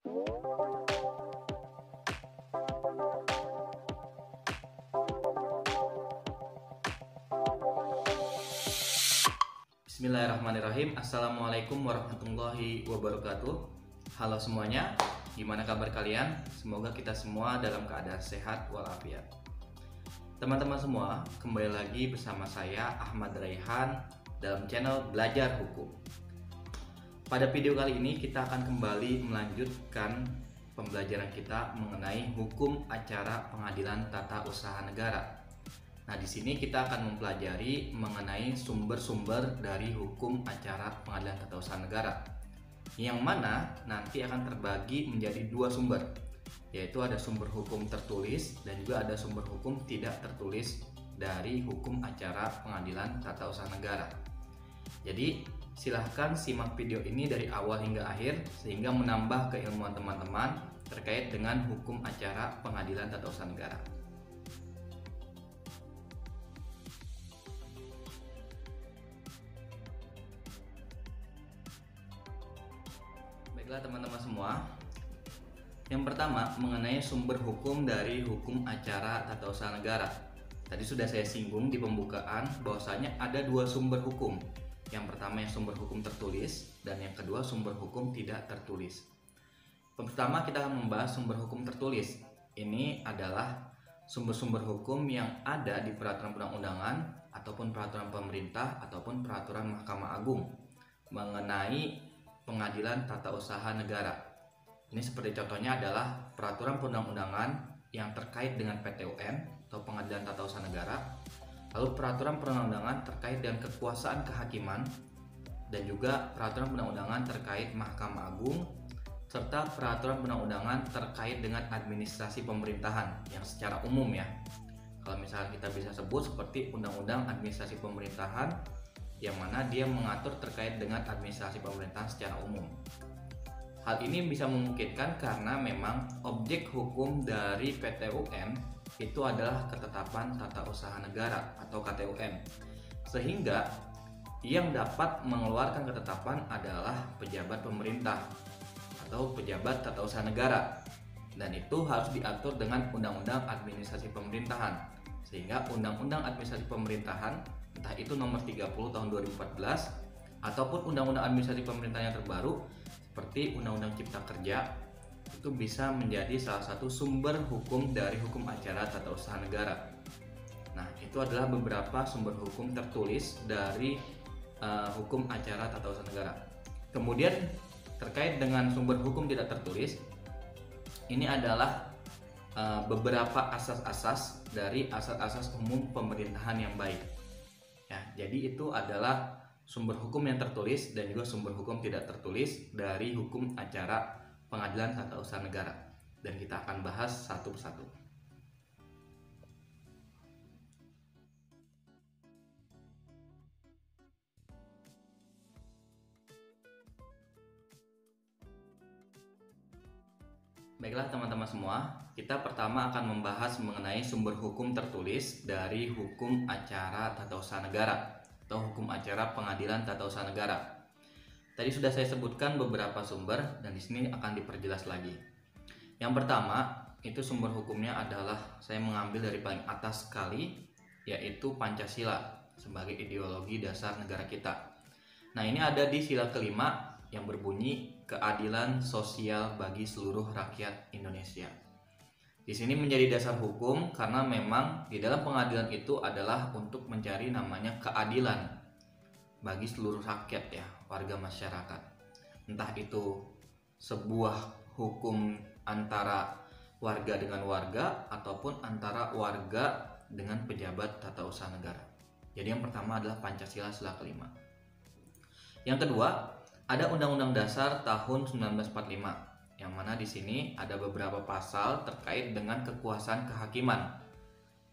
Bismillahirrahmanirrahim. Assalamualaikum warahmatullahi wabarakatuh. Halo semuanya, gimana kabar kalian? Semoga kita semua dalam keadaan sehat walafiat. Teman-teman semua, kembali lagi bersama saya Ahmad Raihan dalam channel Belajar Hukum. Pada video kali ini kita akan kembali melanjutkan pembelajaran kita mengenai hukum acara pengadilan tata usaha negara. Nah, di sini kita akan mempelajari mengenai sumber-sumber dari hukum acara pengadilan tata usaha negara, yang mana nanti akan terbagi menjadi dua sumber, yaitu ada sumber hukum tertulis dan juga ada sumber hukum tidak tertulis dari hukum acara pengadilan tata usaha negara. Jadi silahkan simak video ini dari awal hingga akhir sehingga menambah keilmuan teman-teman terkait dengan hukum acara pengadilan tata usaha negara. Baiklah teman-teman semua, yang pertama mengenai sumber hukum dari hukum acara tata usaha negara. Tadi sudah saya singgung di pembukaan bahwasanya ada dua sumber hukum. Yang pertama yang sumber hukum tertulis dan yang kedua sumber hukum tidak tertulis. Pertama kita akan membahas sumber hukum tertulis. Ini adalah sumber-sumber hukum yang ada di peraturan perundang-undangan ataupun peraturan pemerintah ataupun peraturan Mahkamah Agung mengenai pengadilan tata usaha negara. Ini seperti contohnya adalah peraturan perundang-undangan yang terkait dengan PT-UN atau pengadilan tata usaha negara, lalu peraturan perundang-undangan terkait dengan kekuasaan kehakiman, dan juga peraturan perundang-undangan terkait Mahkamah Agung, serta peraturan perundang-undangan terkait dengan administrasi pemerintahan yang secara umum ya. Kalau misalnya kita bisa sebut seperti Undang-Undang Administrasi Pemerintahan, yang mana dia mengatur terkait dengan administrasi pemerintahan secara umum. Hal ini bisa memungkinkan karena memang objek hukum dari PT-UN itu adalah Ketetapan Tata Usaha Negara atau KTUN, sehingga yang dapat mengeluarkan ketetapan adalah pejabat pemerintah atau pejabat tata usaha negara, dan itu harus diatur dengan Undang-Undang Administrasi Pemerintahan, sehingga Undang-Undang Administrasi Pemerintahan entah itu nomor 30 tahun 2014 ataupun Undang-Undang Administrasi Pemerintahan yang terbaru seperti Undang-Undang Cipta Kerja itu bisa menjadi salah satu sumber hukum dari hukum acara tata usaha negara. Nah, itu adalah beberapa sumber hukum tertulis dari hukum acara tata usaha negara. Kemudian terkait dengan sumber hukum tidak tertulis, ini adalah beberapa asas-asas dari asas-asas umum pemerintahan yang baik. Ya, jadi itu adalah sumber hukum yang tertulis dan juga sumber hukum tidak tertulis dari hukum acara pengadilan tata usaha negara. Dan kita akan bahas satu persatu. Baiklah teman-teman semua, kita pertama akan membahas mengenai sumber hukum tertulis dari hukum acara tata usaha negara atau hukum acara pengadilan tata usaha negara. Tadi sudah saya sebutkan beberapa sumber dan di sini akan diperjelas lagi. Yang pertama, itu sumber hukumnya adalah saya mengambil dari paling atas sekali, yaitu Pancasila sebagai ideologi dasar negara kita. Nah, ini ada di sila kelima yang berbunyi keadilan sosial bagi seluruh rakyat Indonesia. Di sini menjadi dasar hukum karena memang di dalam pengadilan itu adalah untuk mencari namanya keadilan bagi seluruh rakyat ya, warga masyarakat. Entah itu sebuah hukum antara warga dengan warga ataupun antara warga dengan pejabat tata usaha negara. Jadi yang pertama adalah Pancasila sila kelima. Yang kedua, ada Undang-Undang Dasar tahun 1945, yang mana di sini ada beberapa pasal terkait dengan kekuasaan kehakiman.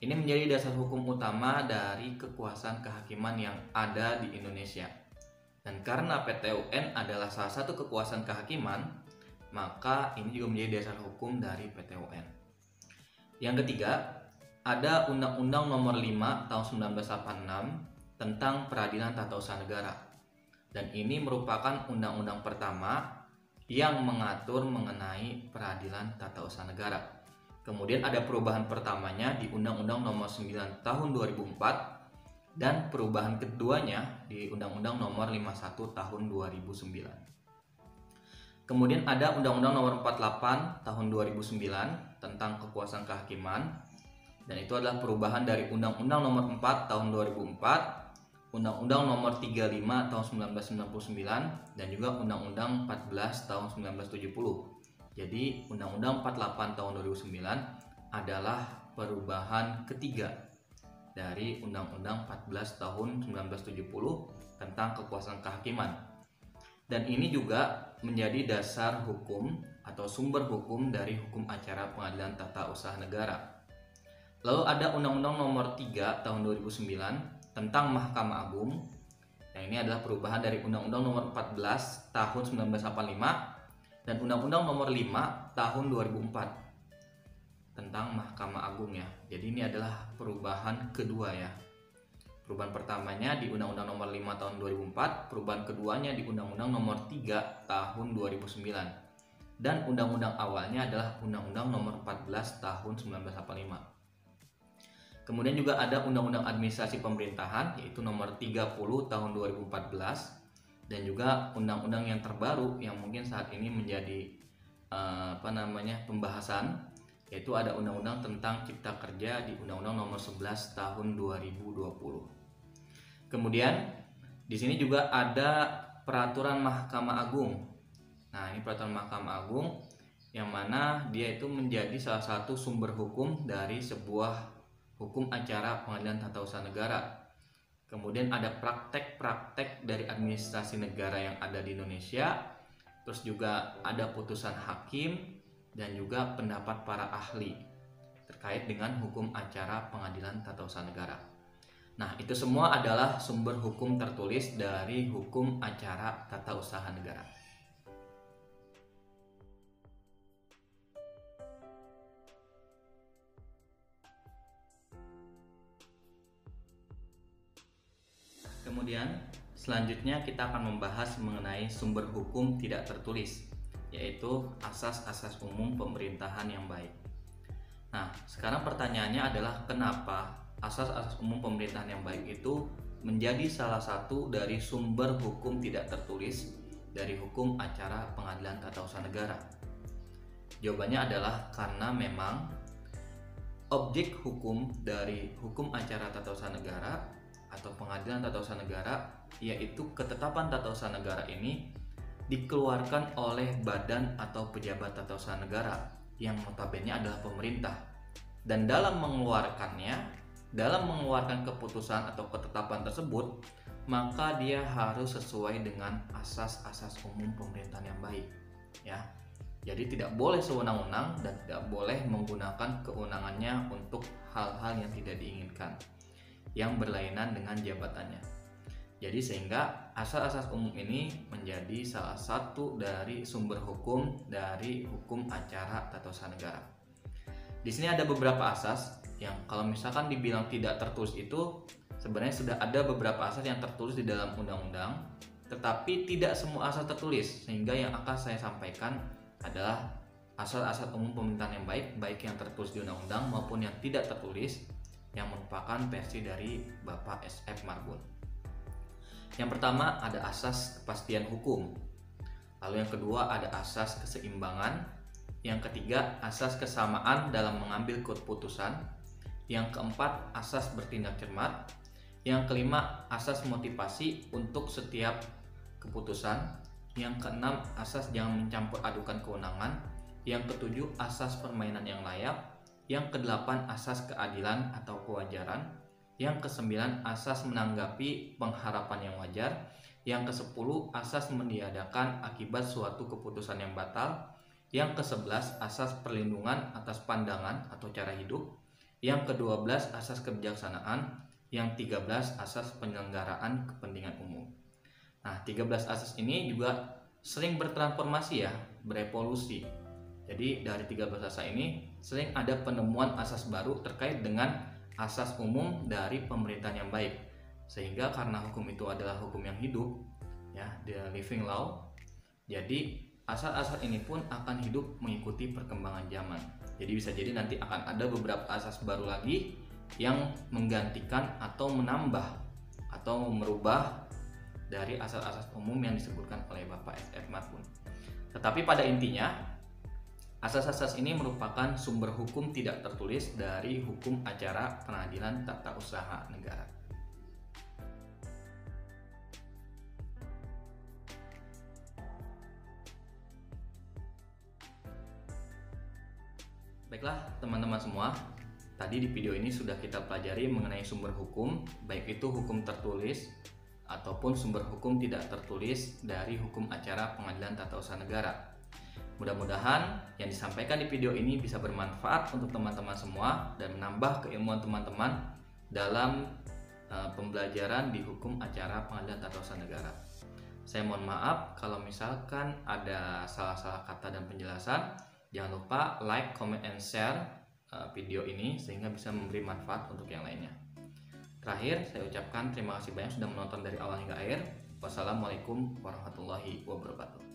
Ini menjadi dasar hukum utama dari kekuasaan kehakiman yang ada di Indonesia. Dan karena PT-UN adalah salah satu kekuasaan kehakiman, maka ini juga menjadi dasar hukum dari PT-UN. Yang ketiga, ada Undang-Undang Nomor 5 tahun 1986 tentang Peradilan Tata Usaha Negara. Dan ini merupakan undang-undang pertama yang mengatur mengenai peradilan tata usaha negara. Kemudian ada perubahan pertamanya di Undang-Undang Nomor 9 Tahun 2004 dan perubahan keduanya di Undang-Undang Nomor 51 Tahun 2009. Kemudian ada Undang-Undang Nomor 48 Tahun 2009 tentang kekuasaan kehakiman, dan itu adalah perubahan dari Undang-Undang Nomor 4 Tahun 2004, Undang-Undang Nomor 35 Tahun 1999, dan juga Undang-Undang 14 Tahun 1970. Jadi Undang-Undang 48 Tahun 2009 adalah perubahan ketiga dari Undang-Undang 14 Tahun 1970 tentang kekuasaan kehakiman. Dan ini juga menjadi dasar hukum atau sumber hukum dari hukum acara pengadilan tata usaha negara. Lalu ada Undang-Undang Nomor 3 Tahun 2009 tentang Mahkamah Agung. Nah, ini adalah perubahan dari Undang-Undang Nomor 14 Tahun 1985 dan Undang-Undang Nomor 5 Tahun 2004 tentang Mahkamah Agung ya. Jadi ini adalah perubahan kedua ya. Perubahan pertamanya di Undang-Undang Nomor 5 Tahun 2004, perubahan keduanya di Undang-Undang Nomor 3 Tahun 2009. Dan undang-undang awalnya adalah Undang-Undang Nomor 14 Tahun 1985. Kemudian juga ada Undang-Undang Administrasi Pemerintahan yaitu Nomor 30 Tahun 2014, dan juga undang-undang yang terbaru yang mungkin saat ini menjadi pembahasan, yaitu ada Undang-Undang tentang Cipta Kerja di Undang-Undang Nomor 11 Tahun 2020. Kemudian di sini juga ada Peraturan Mahkamah Agung. Nah, ini Peraturan Mahkamah Agung yang mana dia itu menjadi salah satu sumber hukum dari sebuah hukum acara pengadilan tata usaha negara. Kemudian ada praktek-praktek dari administrasi negara yang ada di Indonesia. Terus juga ada putusan hakim dan juga pendapat para ahli terkait dengan hukum acara pengadilan tata usaha negara. Nah, itu semua adalah sumber hukum tertulis dari hukum acara tata usaha negara. Kemudian selanjutnya kita akan membahas mengenai sumber hukum tidak tertulis, yaitu asas-asas umum pemerintahan yang baik. Nah, sekarang pertanyaannya adalah kenapa asas-asas umum pemerintahan yang baik itu menjadi salah satu dari sumber hukum tidak tertulis dari hukum acara pengadilan tata usaha negara? Jawabannya adalah karena memang objek hukum dari hukum acara tata usaha negara atau pengadilan tata usaha negara, yaitu ketetapan tata usaha negara ini dikeluarkan oleh badan atau pejabat tata usaha negara yang notabene adalah pemerintah. Dan dalam mengeluarkan keputusan atau ketetapan tersebut, maka dia harus sesuai dengan asas-asas umum pemerintahan yang baik ya. Jadi tidak boleh sewenang-wenang dan tidak boleh menggunakan kewenangannya untuk hal-hal yang tidak diinginkan yang berlainan dengan jabatannya. Jadi sehingga asas-asas umum ini menjadi salah satu dari sumber hukum dari hukum acara tata usaha negara. Di sini ada beberapa asas yang kalau misalkan dibilang tidak tertulis itu sebenarnya sudah ada beberapa asas yang tertulis di dalam undang-undang, tetapi tidak semua asas tertulis, sehingga yang akan saya sampaikan adalah asas-asas umum pemerintahan yang baik, baik yang tertulis di undang-undang maupun yang tidak tertulis, yang merupakan versi dari Bapak S.F. Marbun. Yang pertama ada asas kepastian hukum. Lalu yang kedua ada asas keseimbangan. Yang ketiga asas kesamaan dalam mengambil keputusan. Yang keempat asas bertindak cermat. Yang kelima asas motivasi untuk setiap keputusan. Yang keenam asas jangan mencampur adukan kewenangan. Yang ketujuh asas permainan yang layak. Yang kedelapan asas keadilan atau kewajaran. Yang kesembilan asas menanggapi pengharapan yang wajar. Yang kesepuluh asas meniadakan akibat suatu keputusan yang batal. Yang kesebelas asas perlindungan atas pandangan atau cara hidup. Yang kedua belas asas kebijaksanaan. Yang 13 asas penyelenggaraan kepentingan umum. Nah, 13 asas ini juga sering bertransformasi ya, berevolusi. Jadi dari 13 asas ini sering ada penemuan asas baru terkait dengan asas umum dari pemerintahan yang baik. Sehingga karena hukum itu adalah hukum yang hidup ya, the living law. Jadi asas-asas ini pun akan hidup mengikuti perkembangan zaman. Jadi bisa jadi nanti akan ada beberapa asas baru lagi yang menggantikan atau menambah atau merubah dari asas-asas umum yang disebutkan oleh Bapak SF Matbun. Tetapi pada intinya, asas-asas ini merupakan sumber hukum tidak tertulis dari hukum acara pengadilan tata usaha negara. Baiklah teman-teman semua, tadi di video ini sudah kita pelajari mengenai sumber hukum, baik itu hukum tertulis ataupun sumber hukum tidak tertulis dari hukum acara pengadilan tata usaha negara. Mudah-mudahan yang disampaikan di video ini bisa bermanfaat untuk teman-teman semua dan menambah keilmuan teman-teman dalam pembelajaran di hukum acara pengadilan tata usaha negara. Saya mohon maaf kalau misalkan ada salah-salah kata dan penjelasan. Jangan lupa like, comment, and share video ini sehingga bisa memberi manfaat untuk yang lainnya. Terakhir, saya ucapkan terima kasih banyak sudah menonton dari awal hingga akhir. Wassalamualaikum warahmatullahi wabarakatuh.